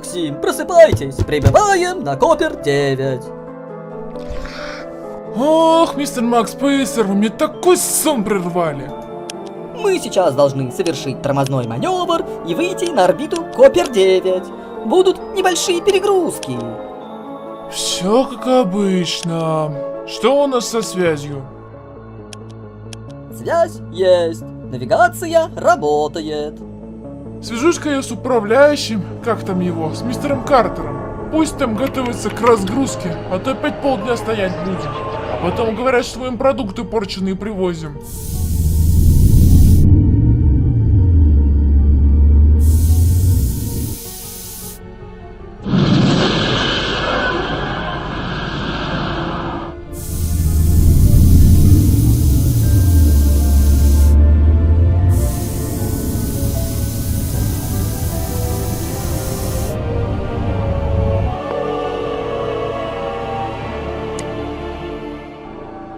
Максим, просыпайтесь, прибываем на Копер-9. Ох, мистер Макс Пейсер, вы мне такой сон прервали. Мы сейчас должны совершить тормозной маневр и выйти на орбиту Копер-9. Будут небольшие перегрузки. Все как обычно. Что у нас со связью? Связь есть, навигация работает. Свяжусь-ка я с управляющим, как там его, с мистером Картером. Пусть там готовится к разгрузке, а то опять полдня стоять будем. А потом говорят, что мы им продукты порченые привозим.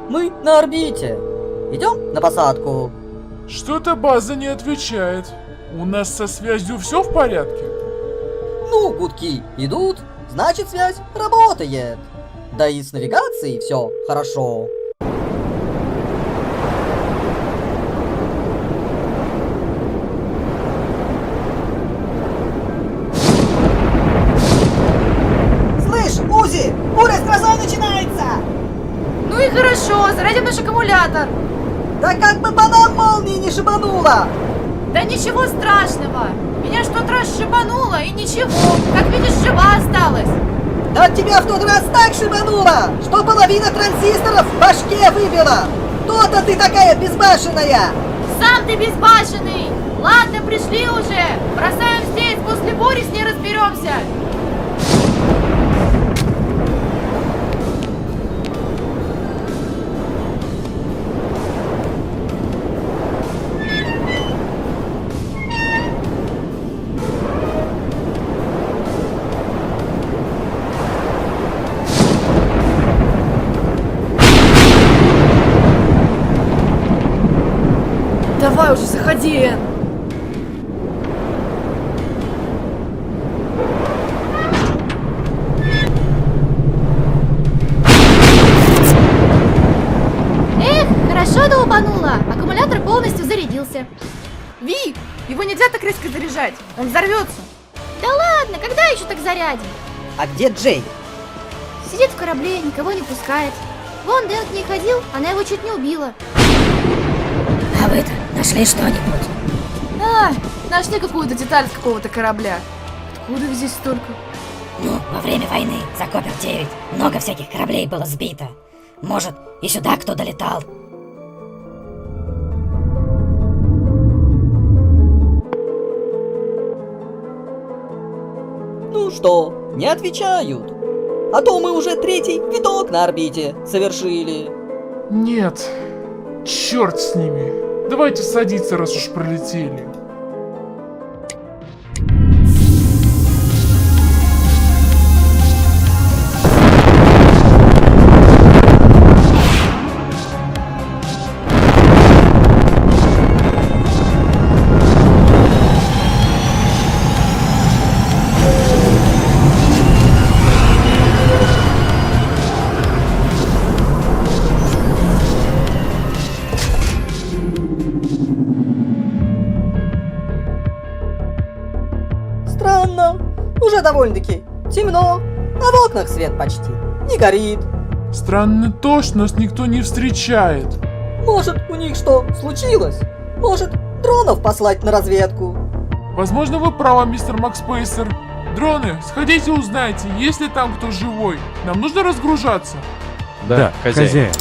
Мы на орбите. Идем на посадку. Что-то база не отвечает. У нас со связью все в порядке? Ну, гудки идут, значит связь работает. Да и с навигацией все хорошо. Слышь, Узи, буря с грозой начинается! Ну и хорошо, зарядим наш аккумулятор. Да как бы по нам молнии не шибануло! Да ничего страшного. Меня ж в тот раз шибануло и ничего. Как видишь, жива осталась. Да тебя в тот раз так шибануло, что половина транзисторов в башке выбила! То-то ты такая безбашенная! Сам ты безбашенный. Ладно, пришли уже. Бросаем здесь, после бури с ней разберемся. Давай уже, заходи, Эн. Эх, хорошо долбануло. Аккумулятор полностью зарядился. Ви, его нельзя так резко заряжать. Он взорвется. Да ладно, когда еще так зарядим? А где Джей? Сидит в корабле, никого не пускает. Вон Дэн к ней ходил, она его чуть не убила. А вы-то нашли что-нибудь? А, нашли какую-то деталь с какого-то корабля. Откуда их здесь столько? Ну, во время войны за Копер-9 много всяких кораблей было сбито. Может, и сюда кто долетал? Ну что, не отвечают? А то мы уже третий виток на орбите совершили. Нет. Черт с ними. Давайте садиться, раз уж пролетели. Странно. Уже довольно-таки темно, а в окнах свет почти не горит. Странно то, что нас никто не встречает. Может, у них что, случилось? Может, дронов послать на разведку? Возможно, вы правы, мистер Макс Пейсер. Дроны, сходите узнайте, есть ли там кто живой. Нам нужно разгружаться. Да, хозяин.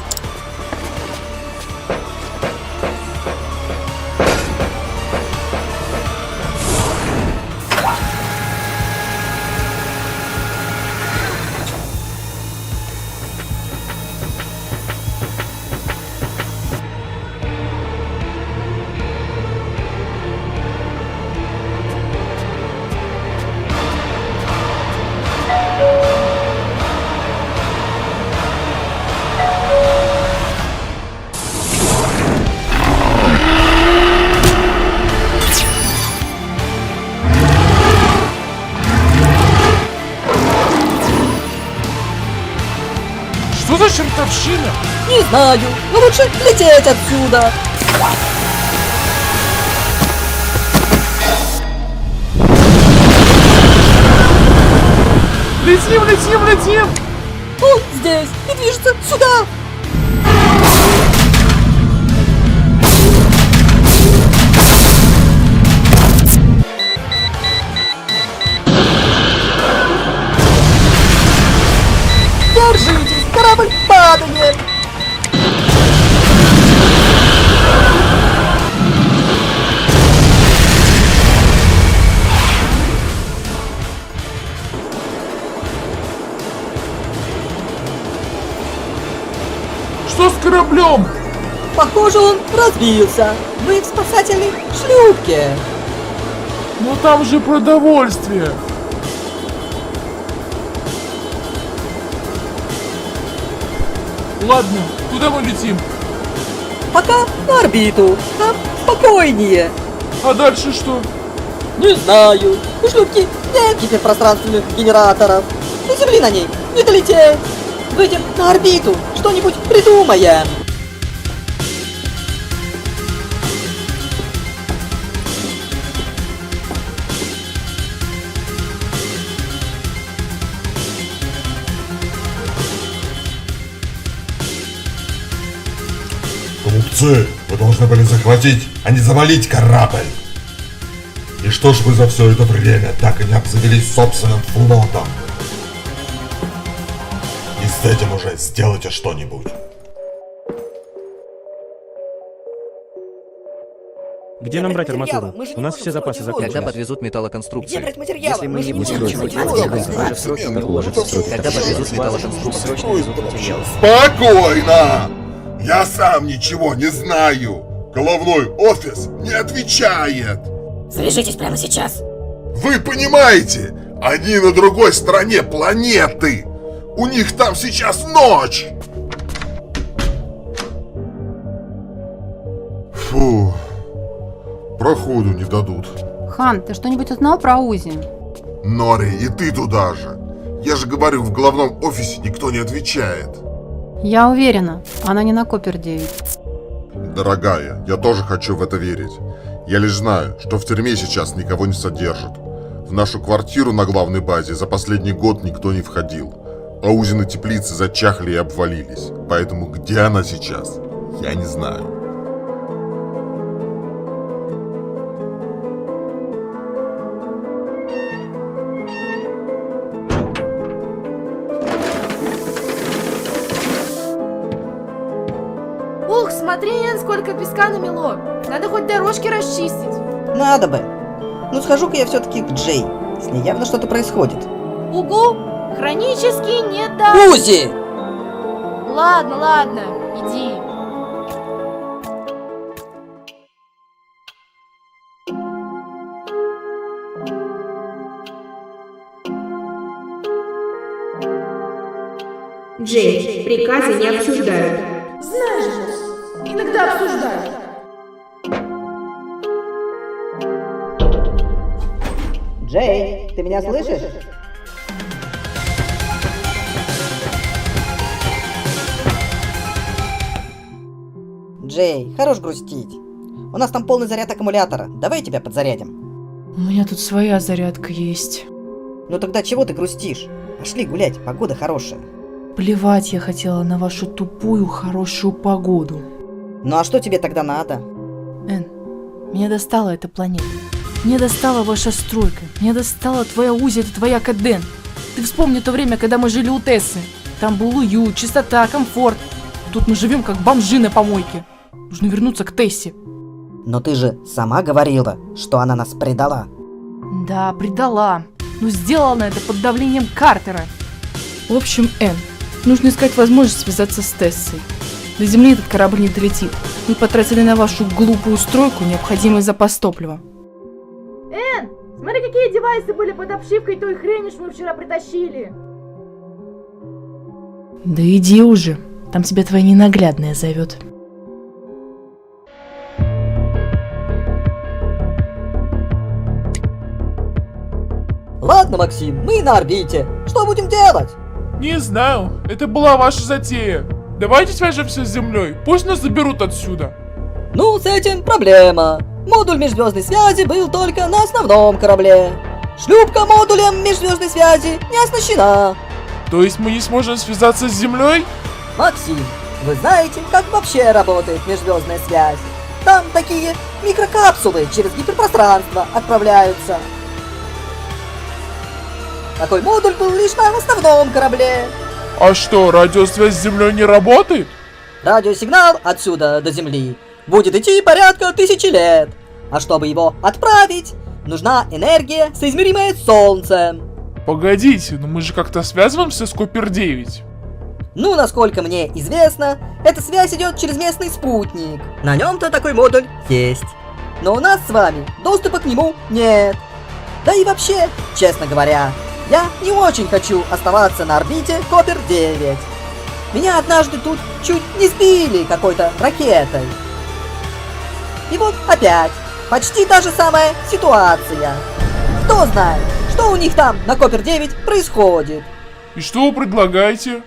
Что за чертовщина? Не знаю, но лучше лететь отсюда. Летим, летим, летим! Он здесь и движется сюда. Держитесь, корабль падает. Что с кораблем? Похоже, он разбился. Мы в спасательной шлюпке. Но там же продовольствие. Ладно, куда мы летим? Пока на орбиту. Там спокойнее. А дальше что? Не знаю. У шлюпки нет гиперпространственных генераторов. До Земли на ней не долететь. Выйдем на орбиту. Что-нибудь придумаем. Глупцы, вы должны были захватить, а не завалить корабль. И что ж вы за все это время так и не обзавелись собственным флотом? И с этим уже сделайте что-нибудь. Где нам брать арматуру? Мы же не У нас можем все запасы строить завод. закончились. Когда подвезут металлоконструкции? Где брать материалы? Если мы не же будем можем ничего строить делать, завод. наши сроки как уложатся в сроки. Когда подвезут металлоконструкции? Срочно везут материалы. Спокойно! Я сам ничего не знаю. Головной офис не отвечает. Свяжитесь прямо сейчас. Вы понимаете, они на другой стороне планеты. У них там сейчас ночь. Фу, проходу не дадут. Хан, ты что-нибудь узнал про Узи? Нори, и ты туда же. Я же говорю, в главном офисе никто не отвечает. Я уверена, она не на Копер 9. Дорогая, я тоже хочу в это верить. Я лишь знаю, что в тюрьме сейчас никого не содержат. В нашу квартиру на главной базе за последний год никто не входил. А Узины теплицы зачахли и обвалились. Поэтому где она сейчас, я не знаю. Ух, смотри, Энн, сколько песка намело. Надо хоть дорожки расчистить. Надо бы. Ну схожу-ка я все-таки к Джей. С ней явно что-то происходит. Угу, хронический недо... Узи! Ладно, ладно, иди. Джей, приказы не обсуждают. Знаешь, иногда обсуждают. Джей, ты меня слышишь? Джей, хорош грустить. У нас там полный заряд аккумулятора. Давай тебя подзарядим. У меня тут своя зарядка есть. Ну тогда чего ты грустишь? Пошли гулять, погода хорошая. Плевать я хотела на вашу тупую хорошую погоду. Ну а что тебе тогда надо? Эн, меня достала эта планета. Мне достала ваша стройка. Мне достала твоя Узи, это твоя Каден. Ты вспомни то время, когда мы жили у Тессы. Там был уют, чистота, комфорт. Тут мы живем как бомжи на помойке. Нужно вернуться к Тессе. Но ты же сама говорила, что она нас предала. Да, предала. Но сделала она это под давлением Картера. В общем, Эн, нужно искать возможность связаться с Тессой. До Земли этот корабль не долетит. Мы потратили на вашу глупую стройку необходимый запас топлива. Энн, смотри, какие девайсы были под обшивкой той хрени, что мы вчера притащили. Да иди уже. Там тебя твоя ненаглядная зовет. Ладно, Максим, мы на орбите. Что будем делать? Не знаю, это была ваша затея. Давайте свяжемся с Землей, пусть нас заберут отсюда. Ну, с этим проблема. Модуль межзвездной связи был только на основном корабле. Шлюпка модулем межзвездной связи не оснащена. То есть мы не сможем связаться с Землей? Максим, вы знаете, как вообще работает межзвездная связь? Там такие микрокапсулы через гиперпространство отправляются. Такой модуль был лишь на основном корабле. А что, радиосвязь с Землей не работает? Радиосигнал отсюда до Земли будет идти порядка 1000 лет. А чтобы его отправить, нужна энергия, соизмеримая с Солнцем. Погодите, но мы же как-то связываемся с Копер-9. Ну, насколько мне известно, эта связь идет через местный спутник. На нем-то такой модуль есть. Но у нас с вами доступа к нему нет. Да и вообще, честно говоря, я не очень хочу оставаться на орбите Копер-9. Меня однажды тут чуть не сбили какой-то ракетой. И вот опять, почти та же самая ситуация. Кто знает, что у них там на Копер-9 происходит. И что вы предлагаете?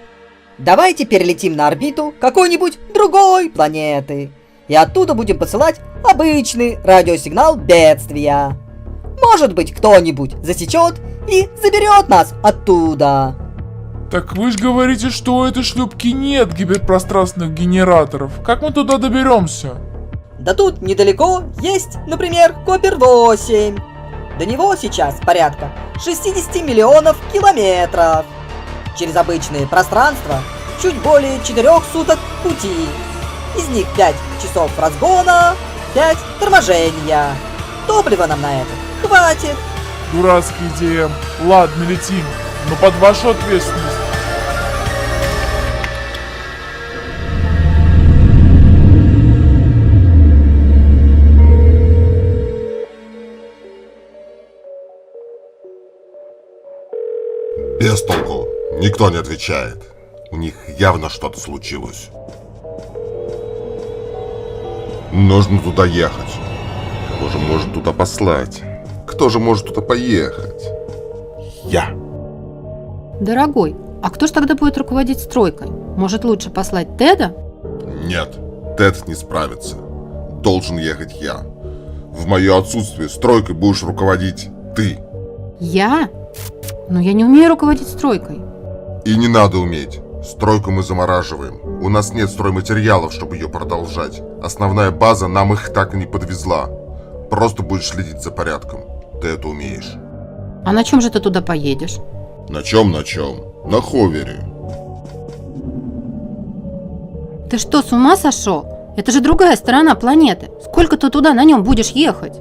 Давайте перелетим на орбиту какой-нибудь другой планеты. И оттуда будем посылать обычный радиосигнал бедствия. Может быть, кто-нибудь засечет и заберет нас оттуда. Так вы же говорите, что у этой шлюпки нет гиперпространственных генераторов. Как мы туда доберемся? Да тут недалеко есть, например, Копер-8. До него сейчас порядка 60 миллионов километров. Через обычные пространства чуть более 4 суток пути. Из них 5 часов разгона, 5 торможения. Топлива нам на это хватит. Дурацкая идея. Ладно, летим. Но под вашу ответственность. Без толку. Никто не отвечает. У них явно что-то случилось. Нужно туда ехать. Кого же может туда послать? Кто же может туда поехать? Я. Дорогой, а кто ж тогда будет руководить стройкой? Может, лучше послать Теда? Нет, Тед не справится. Должен ехать я. В мое отсутствие стройкой будешь руководить ты. Я? Но я не умею руководить стройкой. И не надо уметь. Стройку мы замораживаем. У нас нет стройматериалов, чтобы ее продолжать. Основная база нам их так и не подвезла. Просто будешь следить за порядком. Ты это умеешь. А на чем же ты туда поедешь? На чем? На ховере. Ты что, с ума сошел? Это же другая сторона планеты. Сколько ты туда на нем будешь ехать?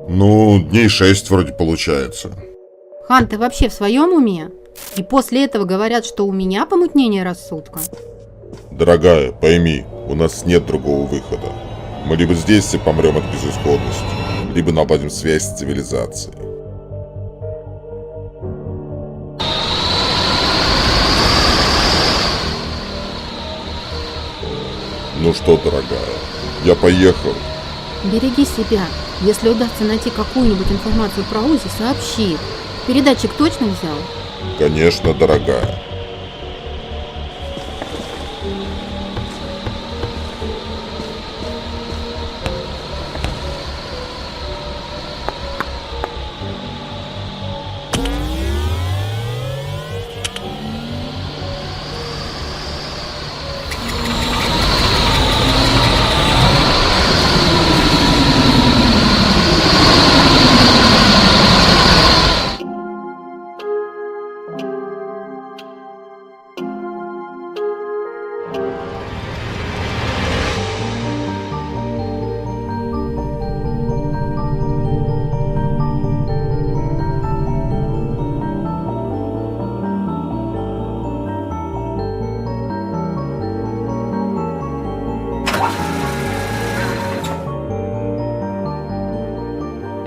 Ну, дней 6 вроде получается. Хан, ты вообще в своем уме? И после этого говорят, что у меня помутнение рассудка? Дорогая, пойми, у нас нет другого выхода. Мы либо здесь все помрем от безысходности, либо наладим связь с цивилизацией. Ну что, дорогая, я поехал. Береги себя. Если удастся найти какую-нибудь информацию про УЗИ, сообщи. Передатчик точно взял? Конечно, дорогая.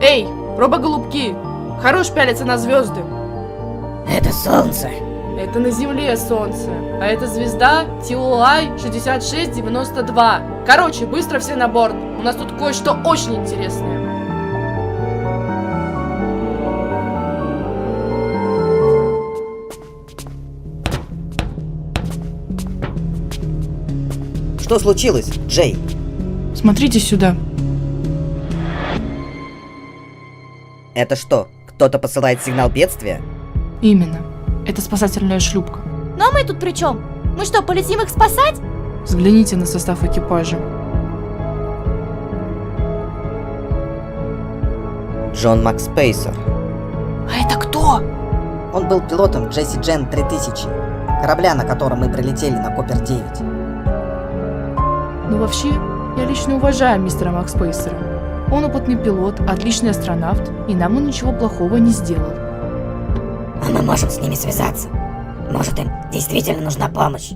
Эй, робоголубки, хорош пялиться на звезды. Это солнце. Это на Земле солнце, а это звезда TOI 6692. Короче, быстро все на борт. У нас тут кое-что очень интересное. Что случилось, Джей? Смотрите сюда. Это что, кто-то посылает сигнал бедствия? Именно. Это спасательная шлюпка. Ну а мы тут при чем? Мы что, полетим их спасать? Взгляните на состав экипажа. Джон Макс Пейсер. А это кто? Он был пилотом Джесси Джен 3000, корабля, на котором мы прилетели на Копер-9. Ну вообще, я лично уважаю мистера Макс Пейсера. Он опытный пилот, отличный астронавт, и нам он ничего плохого не сделал. А мы можем с ними связаться. Может, им действительно нужна помощь.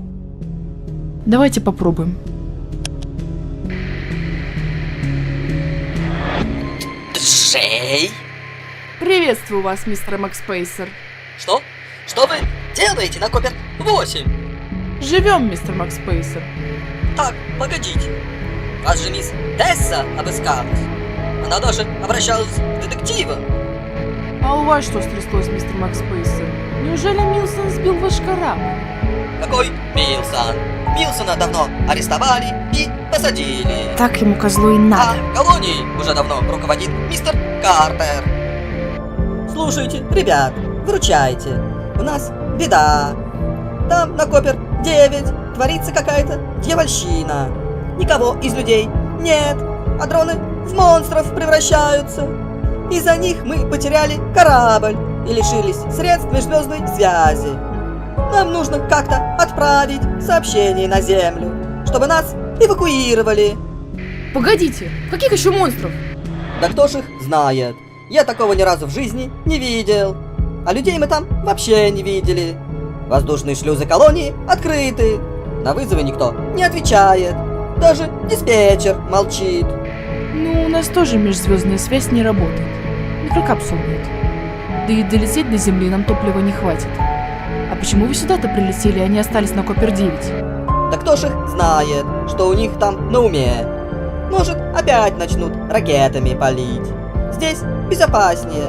Давайте попробуем. Джей? Приветствую вас, мистер Макс Пейсер. Что? Что вы делаете на Копер-8? Живем, мистер Макс Пейсер. Так, погодите. Вас же мисс Тесса обыскалась. Она даже обращалась к детективам. А у вас что стряслось, мистер Макс Пейсер? Неужели Милсон сбил ваш корабль? Какой Милсон? Милсона давно арестовали и посадили. Так ему козлу и А колонией уже давно руководит мистер Картер. Слушайте, ребят, выручайте. У нас беда. Там на Копер-9 творится какая-то дьявольщина. Никого из людей нет, а дроны в монстров превращаются. Из-за них мы потеряли корабль и лишились средств межзвездной связи. Нам нужно как-то отправить сообщение на Землю, чтобы нас эвакуировали. Погодите, каких еще монстров? Да кто ж их знает? Я такого ни разу в жизни не видел. А людей мы там вообще не видели. Воздушные шлюзы колонии открыты. На вызовы никто не отвечает. Даже диспетчер молчит. Ну, у нас тоже межзвездная связь не работает. Микрокапсул нет. Да и долететь до Земли нам топлива не хватит. А почему вы сюда-то прилетели, а не остались на Копер-9? Да кто ж их знает, что у них там на уме? Может, опять начнут ракетами палить. Здесь безопаснее.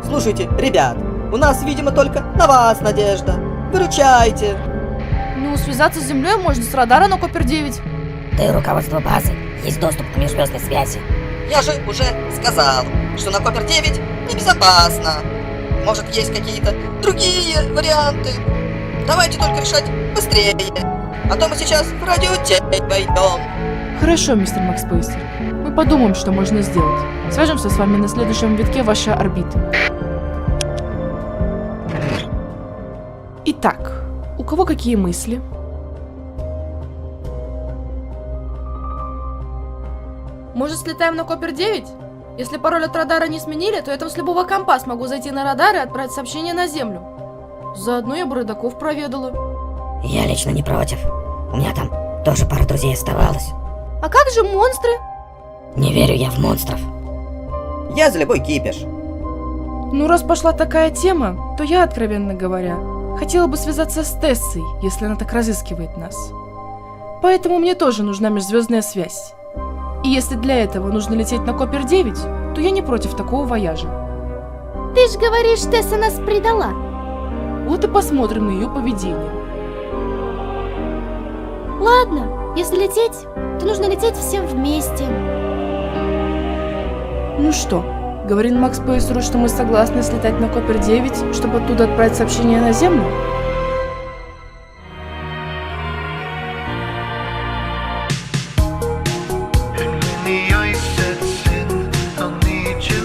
Слушайте, ребят, у нас, видимо, только на вас надежда. Выручайте. Ну, связаться с Землей можно с радара на Копер-9. Да и руководство базы есть доступ к межзвездной связи. Я же уже сказал, что на Копер-9 небезопасно. Может, есть какие-то другие варианты? Давайте только решать быстрее. А то мы сейчас в радиотень войдем. Хорошо, мистер Макс Пейсер. Мы подумаем, что можно сделать. Свяжемся с вами на следующем витке вашей орбиты. Итак, у кого какие мысли? Может, слетаем на Копер-9? Если пароль от радара не сменили, то я там с любого компа смогу зайти на радар и отправить сообщение на Землю. Заодно я бы рыбаков проведала. Я лично не против. У меня там тоже пара друзей оставалось. А как же монстры? Не верю я в монстров. Я за любой кипиш. Ну, раз пошла такая тема, то я, откровенно говоря, хотела бы связаться с Тессой, если она так разыскивает нас. Поэтому мне тоже нужна межзвездная связь. И если для этого нужно лететь на Копер-9, то я не против такого вояжа. Ты ж говоришь, Тесса нас предала. Вот и посмотрим на ее поведение. Ладно, если лететь, то нужно лететь всем вместе. Ну что, говорит Макс Пейсеру, что мы согласны слетать на Копер-9, чтобы оттуда отправить сообщение на Землю? The ice sets in, I'll need you